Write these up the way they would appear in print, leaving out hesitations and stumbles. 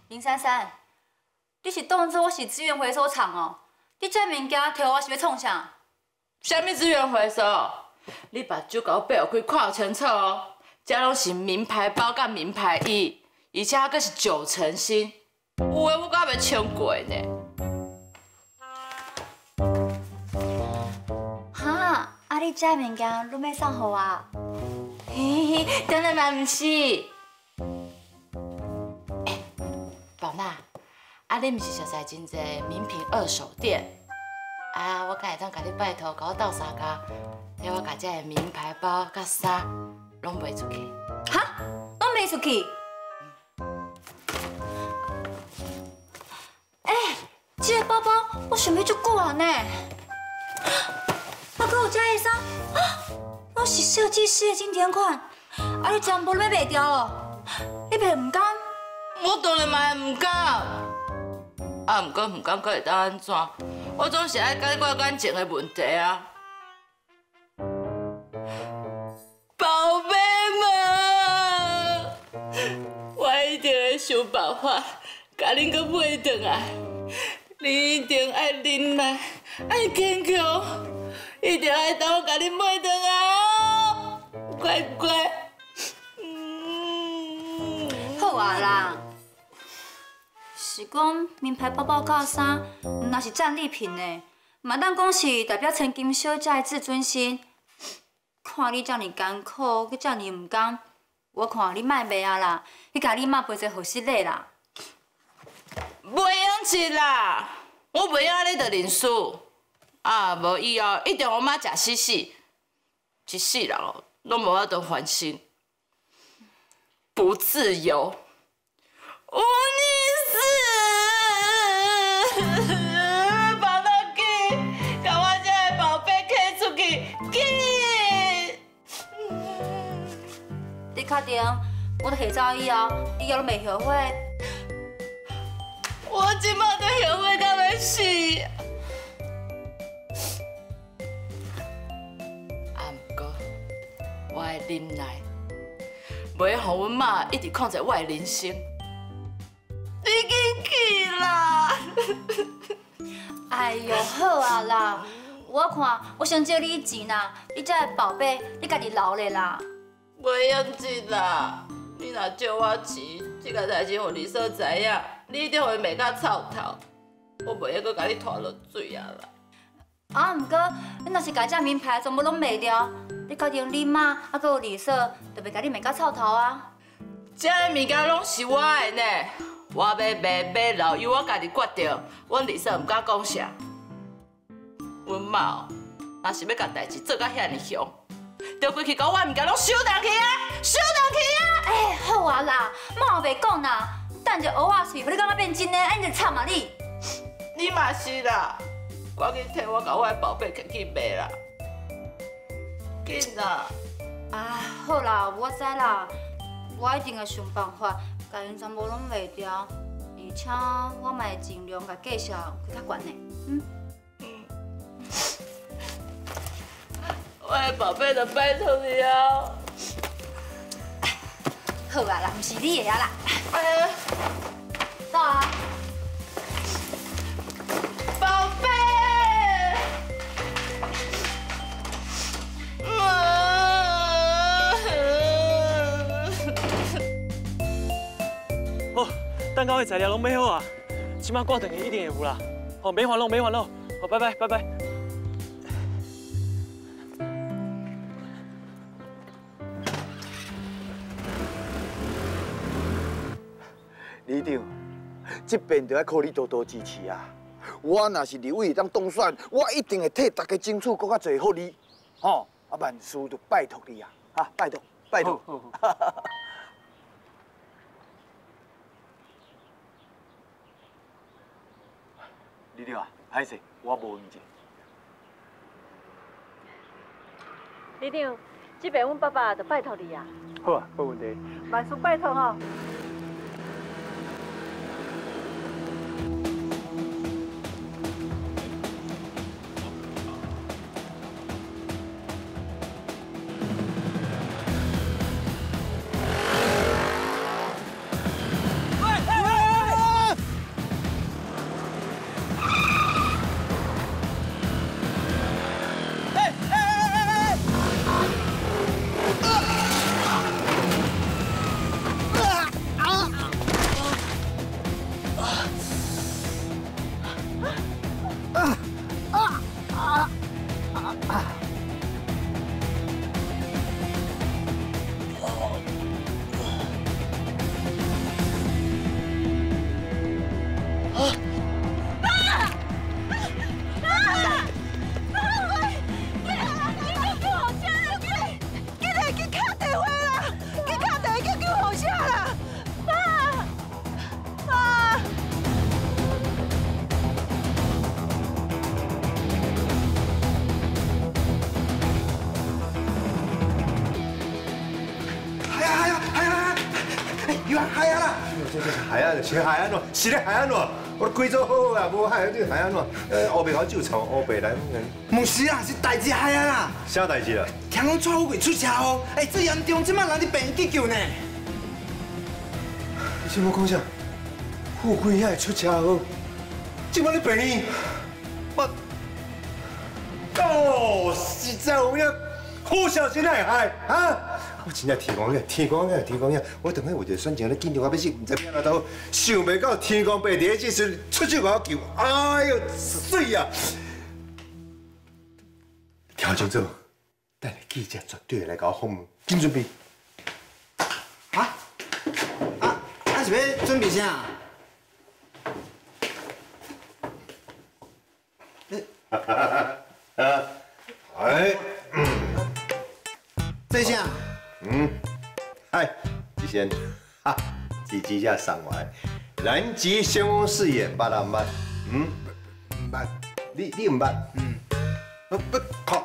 林珊珊，你是当作我是资源回收厂哦？你这物件摕我是要创啥？啥物资源回收？你把酒甲我背后开看清楚哦。这拢是名牌包甲名牌衣，而且还阁是9成新，有诶我阁还袂穿过呢。哈，啊你这物件你要送互我？嘿嘿，当然嘛毋是。宝娜，啊你毋是熟悉真侪名品二手店？啊，我敢会当甲你拜托，甲我斗相共，替我甲这个名牌包甲衫拢卖出去。哈，拢卖出去？这个包包我想要足久啊呢。还佫有这个衫，拢是设计师的经典款，啊你全部都要卖掉哦？你袂唔甘？我当然嘛会唔甘，啊，毋过唔甘，阁会当安怎？我总是爱解决感情的问题啊。宝贝们，我一定会想办法，甲恁阁买回来。你一定爱忍耐，爱坚强，一定爱等我甲恁买回来哦，乖乖。好啊啦。是讲名牌包包甲衫，若是战利品呢，嘛当讲是代表陈金小姐的自尊心。看你遮尔艰苦，佮遮尔唔甘，我看你莫卖啊啦，去甲你妈赔一个好失礼啦。袂用是啦，我袂用安尼就认输。啊，无以后一定我妈食死死，一世人哦，拢无法度翻身，不自由，无你死。放到去，甲我这个宝贝摕出去，去！你确定？我都下走以后，你还拢未后悔？我即马都后悔到要死。啊，毋过我会忍耐，袂互阮妈一直控制我的人生。你紧去啦！哎呦，好啊啦，我看我先借你钱啦，你这个宝贝你家己留咧啦。袂用钱啦，你若借我钱，这个代志互李嫂知影，你一定会骂甲臭头，我袂晓阁甲你拖落水啊啦。啊，毋过你若是家这名牌全部拢卖掉，你确定你妈啊，佮有李嫂就袂甲你骂甲臭头啊？这个物件拢是我的呢，我要买老由我家己决定，阮李嫂毋敢讲啥。阮妈哦，若是要甲代志做甲遐尼凶，就规气甲我物件拢收倒去啊，收倒去啊！哎，好啊啦，莫袂讲啦，等者蚵仔碎，互你感觉变真的，安尼就惨啊你！你嘛是啦，赶紧替我甲我的宝贝摕去卖啦，紧啦！啊，好啦，我知啦，我一定会想办法，甲因全部拢卖掉，而且我嘛会尽量甲价钱开较悬的，我的宝贝就拜托你啊！好啊啦，毋是你的啊啦，哎，走啊！宝贝，好，蛋糕的材料拢买好啊，即马挂断去一定会有啦。好，没烦恼，没烦恼。好，拜拜，拜拜。李长，这边就要靠你多多支持啊！我若是立委当当选，我一定会替大家争取更较侪福利。吼，啊，万事就拜托你啊！啊，拜托，拜托。李长啊，歹势，我无意见。李长，这边阮爸爸就拜托你啊。好啊，没问题。万事拜托吼。又害啊啦！这害啊，是害安怎？是咧害安怎？我都规做好啊，无害这害安怎？乌白搞就臭，乌白来。唔是啊，是代志害啊啦！啥代志啦？听讲蔡富贵出车祸，最严重，即摆人伫病院急救呢。你什么讲啥？富贵遐会出车祸？即摆咧病院？哦，实在有影，好小心来害啊！我真正天公爷，天公爷，天公爷！我等下为着选情咧紧张到要死，唔知变哪头，想袂到天公伯伫即时出手甲我救，哎呦，水啊！调整做，等下记者绝对会来甲我访问，紧准备。是要准备啥？哎，这啥？嗨，志贤，哈，自己下上来，南极先锋饰演捌啦唔捌？唔捌，你唔捌？不靠，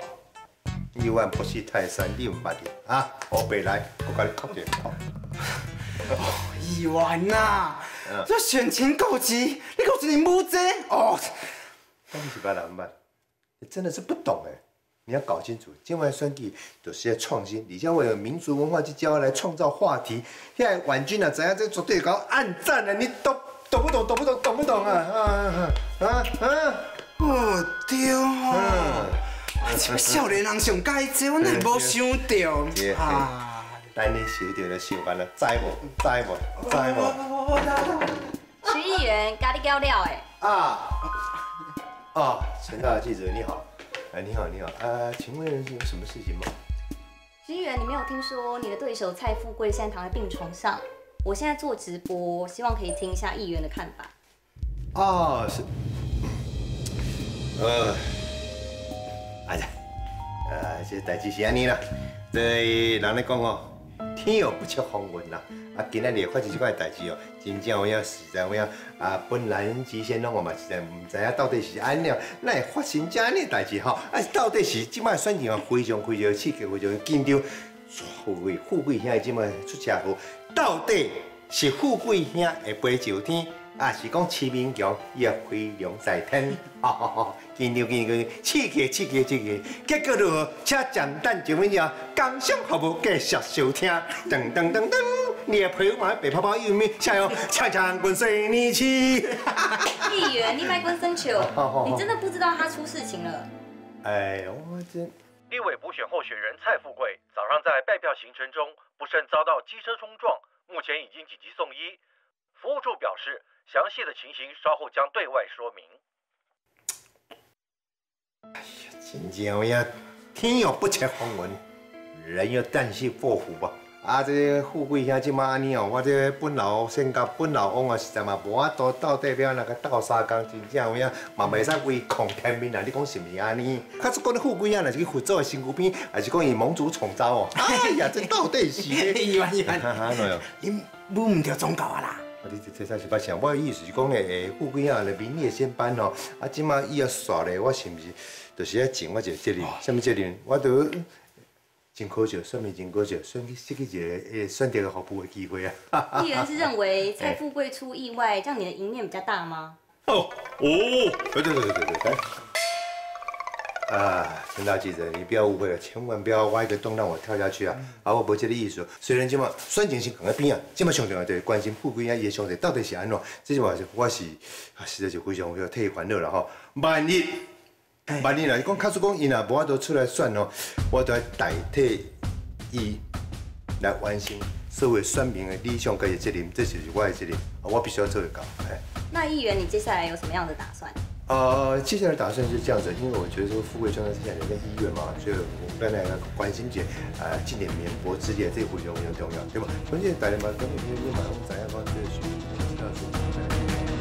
一万不是泰山，你唔捌的啊？我白来，我甲你确定靠。议员呐，这选情告急，你搞一年无这哦。那你是捌啦唔捌？你真的是不懂哎。你要搞清楚，今晚选举就是要创新，而且为了民族文化去教来创造话题。现在婉君啊，怎样这绝对搞暗赞啊？你懂不懂？懂不懂啊？哦，对哦，这个少年人上介这，我哪无想到啊！等你想到就想完了，知无？徐议员，咖喱胶料哎。陈大记者你好。你好，请问有什么事情吗？徐议员，你没有听说你的对手蔡富贵现在躺在病床上？我现在做直播，希望可以听一下议员的看法。是，这代志是安尼啦，这人咧讲哦，天有不测风云啦。今仔日发生这款代志哦，真正有影实在有影本来之前拢我嘛实在唔知影到底是安怎，哪会发生这样的代志吼？到底是即摆选情啊非常刺激，非常紧张。富贵兄即摆出车祸，到底是富贵兄会飞上天，是讲齐明强伊也飞龙在天？紧张，刺激！结果如何？请暂等1分钟，工商服务继续收听。噔，你的朋友嘛被泡泡有没？想要强滚水泥气。议员，你卖滚生球，你真的不知道他出事情了？我真。立委补选候选人蔡富贵早上在拜票行程中不慎遭到机车冲撞，目前已经紧急送医。服务处表示，详细的情形稍后将对外说明。真正有影，天有不测风云，人有旦夕祸福吧。这富贵兄即马安尼哦，我这本老身家本老翁啊，实在嘛无法度到底要那个斗相共，真正有影嘛袂使违抗天命啊！你讲是毋是安尼？假使讲你富贵兄若是去佛祖的身躯边，还是讲伊蒙主宠招哦？哎呀，这到底是？议员，你舞唔着宗教啊啦！你这才是捌想，我的意思是讲诶，富贵兄来明列先班吼，即马伊要煞咧，我是毋是就是要尽我一个责任？什么责任？我都。真可笑，算命真可笑，选去一个选择个服务的机会啊！议员是认为蔡富贵出意外，这样你的赢面比较大吗？对。陈大记者，你不要误会了，千万不要挖一个洞让我跳下去啊！我无这个意思。虽然即马选情是放在边啊，即马上重要就是关心富贵兄伊的伤势到底是安怎。这话我是实在是非常替伊烦恼了吼。万一来讲，假使讲伊若无法度出来选哦，我就要代替伊来完成所有选民的理想跟伊责任，这就是我的责任，我必须要做得到。那议员，你接下来有什么样的打算？接下来打算是这样子，因为我觉得说富贵兄弟现在人在医院嘛，所以我们来关心些尽点绵薄之力，这个非常重要，对吧？关键大家嘛，跟你嘛，咱要讲这个需要说。